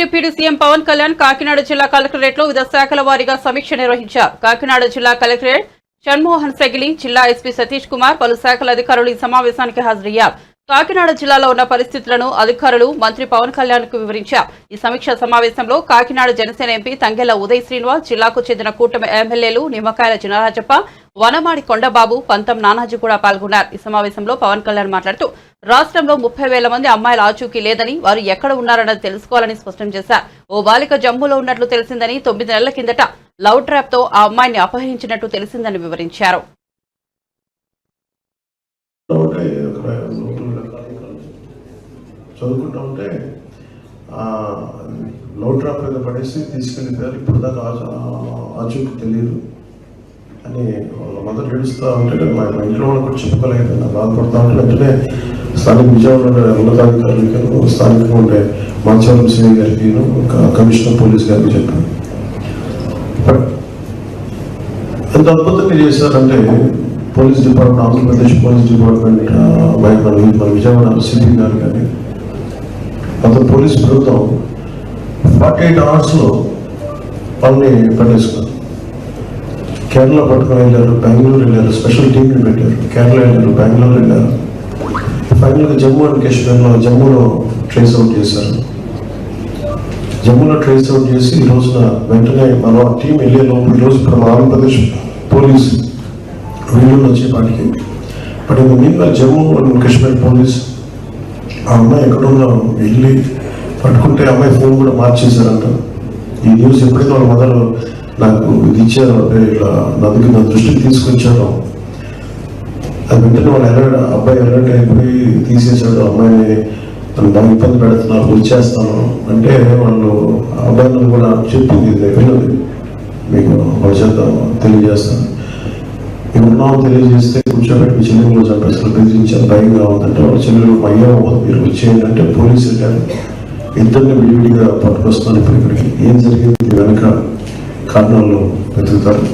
Deputy CM Pawan Kalyan Kakinada జిల్లా collectorate లో వివిధ శాఖల వారీగా సమీక్ష నిర్వహించారు. కాకినాడ జిల్లా కలెక్టరేట్ షణ్మోహన్ సెగిలి, జిల్లా ఎస్పీ సతీష్ కుమార్, పలు శాఖల అధికారులు ఈ సమావేశానికి హాజరయ్యారు. కాకినాడ జిల్లాలో ఉన్న పరిస్థితులను అధికారులు మంత్రి పవన్ కళ్యాణ్ కు వివరించారు. ఈ సమీక్ష సమావేశంలో కాకినాడ జనసేన ఎంపీ తంగెళ్ల ఉదయ్ శ్రీనివాస్, జిల్లాకు చెందిన కూటమి ఎమ్మెల్యేలు నిమ్మకాయల చినరాజప్ప, వనమాడి కొండబాబు, పంతం నానాజీ కూడా పాల్గొన్నారు. ఈ సమావేశంలో పవన్ కళ్యాణ్ మాట్లాడుతూ రాష్ట్రంలో 30,000 మంది అమ్మాయిల ఆచూకీ లేదని, వారు ఎక్కడ ఉన్నారన్నది తెలుసుకోవాలని స్పష్టం చేశారు. ఓ బాలిక జమ్మూలో ఉన్నట్లు తెలిసిందని, 9 నెలల కిందట లవ్ ట్రాప్ తో ఆ అమ్మాయిని అపహరించినట్టు తెలిసిందని వివరించారు. చదువుకుంటూ ఉంటే లవ్ ట్రాప్ మీద పడేసి తీసుకెళ్ళిపోయారు. ఇప్పుడు దాకా ఆచూకీ తెలియదు అని వాళ్ళ మదర్ ఏడుస్తూ ఉంటే మా ఇంట్లో వాళ్ళకి కూడా చెప్పుకోలేదు. బాధపడుతూ ఉంటే వెంటనే స్థానిక విజయవాడ ఉన్నతాధికారులకి, స్థానికంగా ఉండే మాచవరం సిఐ గారికి, కమిషనర్ పోలీస్ గారికి చెప్పాను. బట్ ఎంత అద్భుతంగా చేశారంటే police department, Andhra Pradesh police department, మన విజయవాడ సిపి గారు కానీ అతను పోలీస్ బృందం 48 అవర్స్లో వాళ్ళని పట్టేసుకున్నారు. కేరళ పట్టుకుని వెళ్ళారు, బెంగళూరు వెళ్ళారు, స్పెషల్ టీంని పెట్టారు. కేరళ వెళ్ళారు, బెంగళూరు వెళ్ళారు. ఫైనల్గా జమ్మూ అండ్ కాశ్మీర్లో జమ్మూలో ట్రేస్ అవుట్ చేశారు. జమ్మూలో ట్రేస్ అవుట్ చేసి ఈ రోజున వెంటనే మనం ఆ టీం వెళ్ళే లోపు ఈరోజు ఇప్పుడు మన ఆంధ్రప్రదేశ్ పోలీస్ వీళ్ళని వచ్చేపాటికి బట్ ఇది మీద జమ్మూ అండ్ కాశ్మీర్ పోలీస్ ఆ అమ్మాయి ఎక్కడున్నా వెళ్ళి పట్టుకుంటే అమ్మాయి ఫోన్ కూడా మార్చేశారంట. ఈ న్యూస్ ఎప్పుడైతే వాళ్ళ మదర్ నాకు ఇది ఇచ్చారో, ఇట్లా నా దృష్టికి తీసుకొచ్చారో, అది వెంటనే వాళ్ళు అబ్బాయి అలర్ట్ అయిపోయి తీసేశాడు. అమ్మాయిని బాగా ఇబ్బంది పెడుతున్నారు, వచ్చేస్తాను అంటే వాళ్ళు అబ్బాయిని కూడా చెప్పింది, విన్నది మీకు వాళ్ళ చేత తెలియజేస్తాను. ఇప్పుడున్నామో తెలియజేస్తే కూర్చోబెట్టి మీ చెల్లెలు కూడా చెప్పి అసలు బెదిరించారు, భయంగా ఉందంటే వాళ్ళ చెల్లెలు అయ్యా మీరు వచ్చేయండి అంటే పోలీసు వెళ్ళారు. ఇద్దరిని విడివిడిగా పట్టుకొస్తున్నాను. ఇప్పుడు ఇక్కడికి ఏం జరిగింది వెనక కారణాలు వెతుకుతారు.